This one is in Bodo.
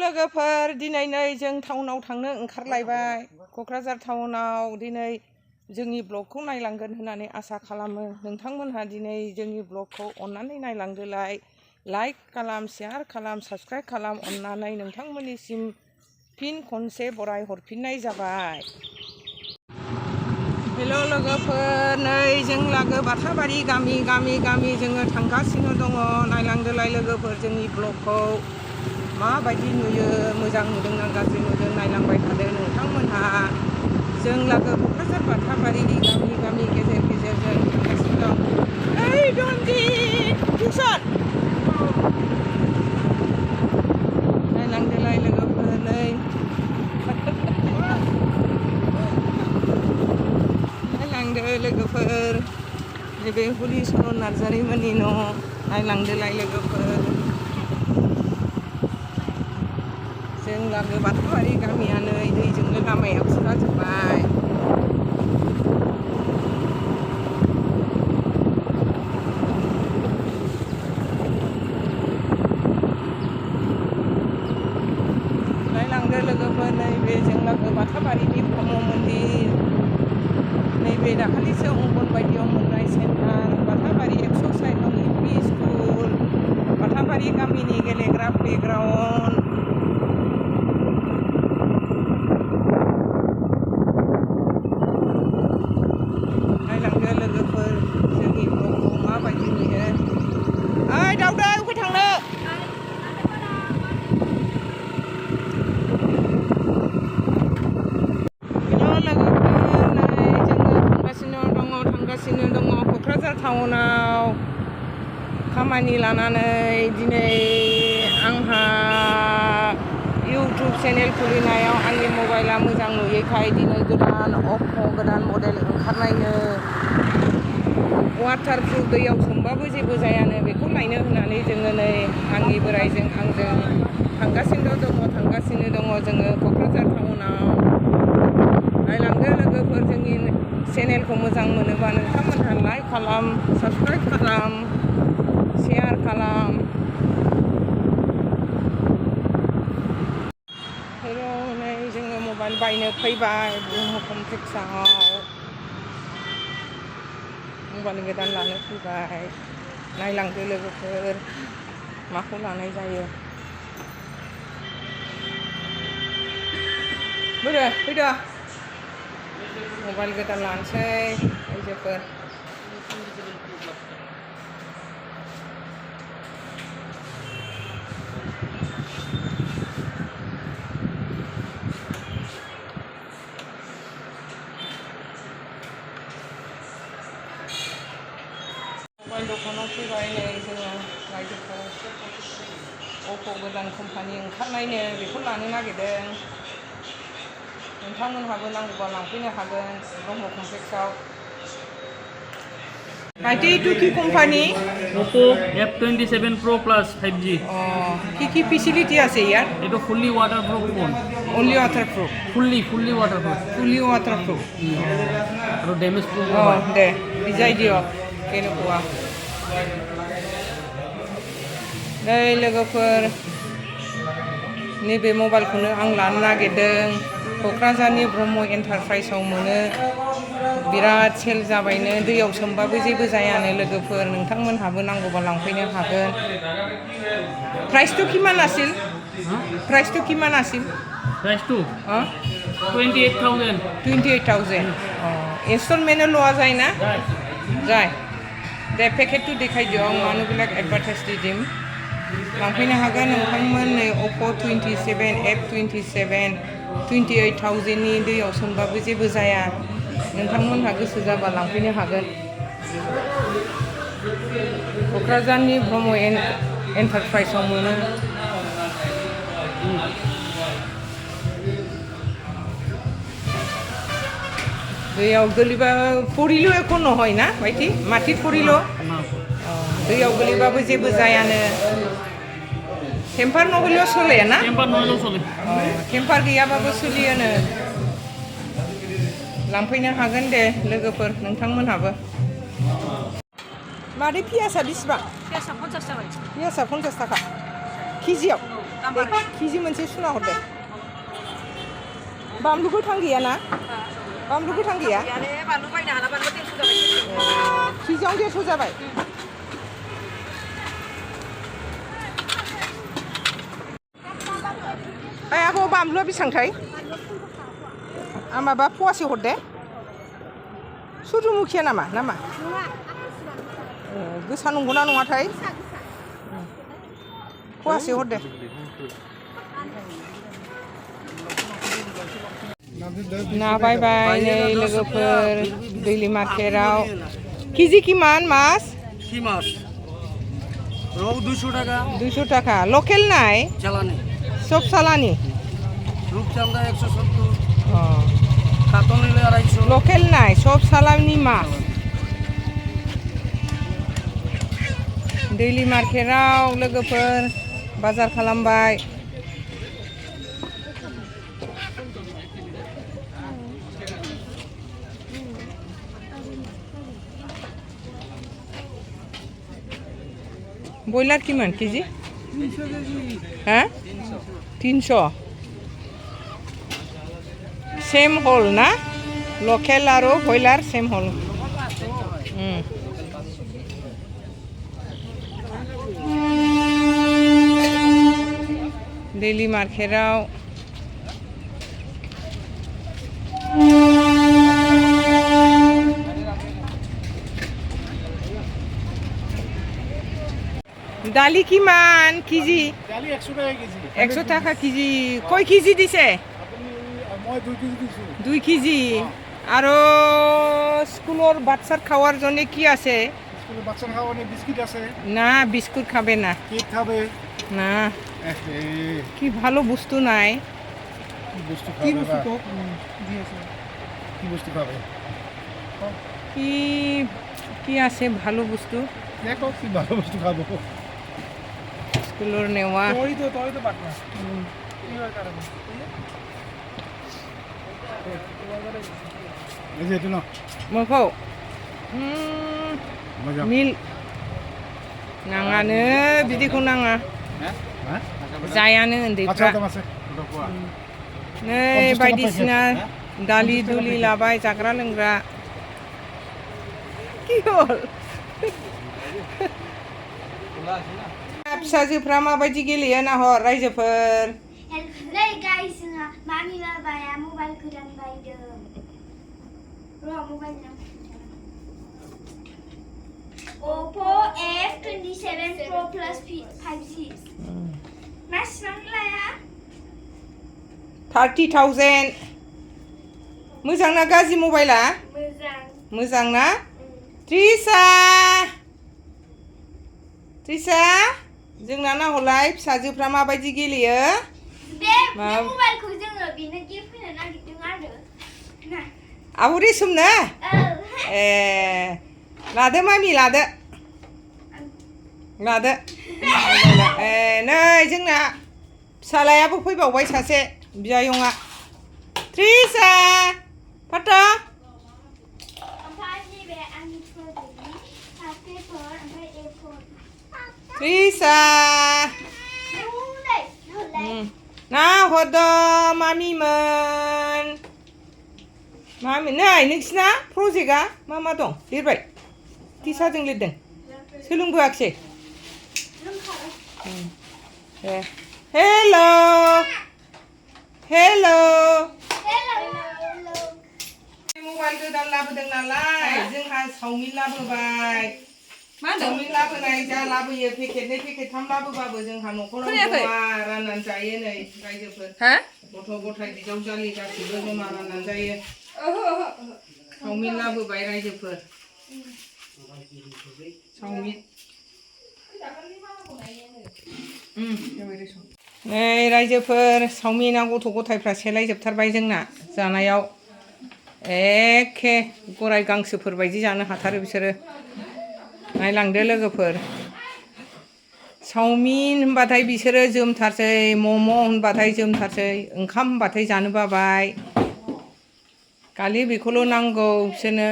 लोगोफोर दिनै नै जों टाउनाव थांनो ओंखारलायबाय क'क्राझार टाउनाव दिनै जोंनि ब्लगखौ नायलांगोन होननानै आसा खालामो नोंथांमोनहा दिनै जोंनि ब्लगखौ अन्नानै नायलांदोलाय लाइक खालाम शेयार खालाम साबस्क्राइब खालाम अन्नानै नोंथांमोननिसिम फिन खनसे बराय हरफिननाय जाबाय। हेल' लोगोफोर नै जों लागो बाथाबारि गामि जोङो थांगासिनो दङ नायलांदोलाय लोगोफोर जोंनि ब्लगखौ माबायदि नुयो मोजां नुदोंना गाज्रि नुदों नायलांबाय थादो नोंथांमोनहा जों लागो क'क्राझार बाथाबारिनि गामि गेजेर जों थांगासिनो दं। ओइ दनजि टिउसन नायलांदोलाय लोगोफोर नै नायलांदो लोगोफोर नैबे हलिचरन नार्जारिमोननि न' नायलांदोलाय लोगोफोर जों लागो बाथाबारि गामिया नै दैजोंनो लामाया खुरखाजोब्बाय। नायलांदो लोगोफोर नैबे जों लागो बाथाबारिनि ब्रह्म मन्दिर नैबे दाखालिसो अंगनबादियाव मोननाय सेन्टार बाथाबारि 106 नं UP स्कुल बाथाबारि गामिनि गेलेग्रा प्लेग्राउन्ड नायलांदो लोगोफोर जोंनि ब्लगखौ माबायदि नुयो। ओइ दाउदै अबे थांनो थांगासिनो दङ क'क्राझार टाउनाव खामानि लानानै दिनै आंहा इउटुब चेनेल खुलिनायाव आंनि मबाइला मोजां नुयैखाय दिनै गोदान अप्प' गोदान मडेल ओंखारनायनो वाटारप्रुफ दैयाव सोमबाबो जेबो जायानो बेखौ नायनो होननानै जोङो नै आंनि बोराइजों आंजों थांगासिनो दङ जोङो क'क्राझार टाउनाव नायलांदो लोगोफोर जोंनि चेनेलखौ मोजां मोनोबा नोंथांमोनहा लाइक खालाम साबस्क्राइब खालाम शेयार खालाम। हेल' नै जोङो मबाइल बायनो फैबाय ब्रह्म कमप्लेक्सआव मबाइल गोदान लानो फैबाय नायलांदो लोगोफोर माखौ लानाय जायो। फैदो मबाइल गोदान लानोसै आइजोफोर मबाइल दखानाव फैबाय नै जोङो आइजोफोर अप्प' गोदान कम्पानि ओंखारनायनो बेखौ लानो नागिरदों नोंथांमोनहाबो नांगौबा लांफैनो हागोन ब्रह्म कमप्लेक्सआव। माइटी टू की company Oppo F27 Pro Plus 5G কি ফেসিলিটি আছে ইয়ার এটা fully waterproof phone only waterproof fully waterproof আৰু ড্যামেজ প্ৰুফ দে বিজাই দিয়ক কেনেকুৱা नै लोगोफोर नैबे मबाइलखौनो आं लानो नागिरदों क'क्राझारनि ब्रह्म एन्टारप्राइजआव मोनो बिराद सेल जाबायनो दैयाव सोमबाबो जेबो जायानो लोगोफोर नोंथांमोनहाबो नांगौबा लांफैनो हागोन। प्राइसটো किमान আছিল প্ৰাইচটো 28,000 ইনষ্টলমেণ্টে লোৱা যায় না যায় দে পেকেटটো দেখাই দিয়ক মানুহবিলাক এডভাर्टाइज দি দিম लांफैनो हागोन नोंथांमोन नै अप्प' 27 F27 28,000 नि दैयाव सोमबाबो जेबो जाया नोंथांमोनहा गोसो जाबा लांफैनो हागोन। क'क्राझारनि ब्रह्म एन्टारप्राइजआव मोनो दैयाव गोलैबा परिल একো নহয় না ভাইটি মাটিত পৰিল दैयाव गोलैबाबो जेबो जायानो टेम्पार নহ'লেও চলে ना टेम्पार गैयाबाबो सोलियोनो लांफैनो हागोन दे लोगोफोर नोंथांमोनहाबो। मादै पियासा बेसेबां? पियासा 50 जाबाय। पियासा 50 थाखा केजियाव दे केजि मोनसे सुना हरदो बानलु गोथां गैया ना बानलु गोथां गैया बानलु बायनो हाला बानलु 150 जाबाय केजियाव 150 जाबाय ओइ आब' बानलुआ बेसेबांथाय माबा फवासे हरदे सुरजमुखिया नामा गोसा नंगौना नङाथाय फवासे हरदे ना बायबाय नै लोगोफोर दैलि मार्केटाव केजि किमान मास কি মাছ রৌ 200 টাকা 200 টাকা লোকেল নাই চালানি সব সালানি রূপচাঁদা 170 কাতল নিলে 250 লোকেল নাই সব সালানি মাছ दैलि मार्केटाव लोगोफोर बाजार खालामबाय ব্ৰইলাৰ কিমান কেজি 300 কেজি হা 300 सेम हल ना लोकेल आरो ब्रयलार सेम हल दैलि मार्केटाव दालि किमान केजि দালি 100 টাকা কেজি 100 টাকা কেজি কয় কেজি দিছে মই 2 কেজি দিছো 2 কেজি আৰু স্কুলৰ বাচ্চাৰ খাওয়ার জন্য কি আছে স্কুলে বাচ্চা খাওয়ানে বিস্কিট আছে না বিস্কুট খাবে না কেক খাবে না এই কি ভালো বস্তু নাই বস্তু খাবে কি বস্তু দিয়েছে কি বস্তু খাবে কি কি আছে ভালো বস্তু দেখো কি ভালো বস্তু খাবো স্কুলৰ নেওয়া তোই তো পাটনা কি হয় কারণে এই যে এটা না मोखौ मोजां मिल नाङानो बिदिखौ नाङा हा जायानो उन्दैफ्रा आच्छा दमासे नै बायदिसिना दालि दुलि लाबाय जाग्रा लोंग्रा কি হল फिसाजोफ्रा माबायदि गेलेयो नाहर रायजोफोर Hey guys, Mami Babaya mobile godan baydum. Raw mobile na. Oppo F27 Pro Plus 5G. Mas manglaya? 30,000 मोजां ना गाज्रि मबाइला Muzang. मोजां ना त्रिसा जोंना नाहरलाय फिसाजोफ्रा माबायदि गेलेयो Be mobile ko जोङो बिनो गिफ्ट होनो नागिरदों आरो ना आब' रेसमनो ए लादो मामि लादो ए नै जोंना फिसालायाबो फैबावबाय सासे बियायंआ त्रिसा फाथ' ओमफ्राय नैबे आंनि प्रजेक्टनि पेपर ओमफ्राय A4 त्रिसा ना हरद' मामिमोन मामि नै नोंसिना प्रजेक्टआ मा दं लिरबाय टिचारजों लिरदों सोलोंबोआखिसै हेल' मबाइल गोदान लाबोदों नालाय जोंहा चावमिन लाबोबाय चावमिन लाबोनाय जा लाबोयो पेकेटनै पेकेटथाम लाबोबाबो जोंहा न'खराव जमा राननानै जायो नै रायजोफोर गथ' गथाय बिजावजालि गासैबो जमा राननानै जायो चावमिन लाबोबाय रायजोफोर चावमिन नै रायजोफोर चावमिना गथ' गथायफ्रा सेलायजोबथारबाय जोंना जानायाव एखे गराय गांसोफोर बायदि जानो हाथारो बिसोरो नायलांदो लोगोफोर चावमिन होनबाथाय बिसोरो जोमथारसै मम' होनबाथाय जोमथारसै ओंखाम होनबाथाय जानो बाबाय खालि बेखौल' नांगौ बिसोरनो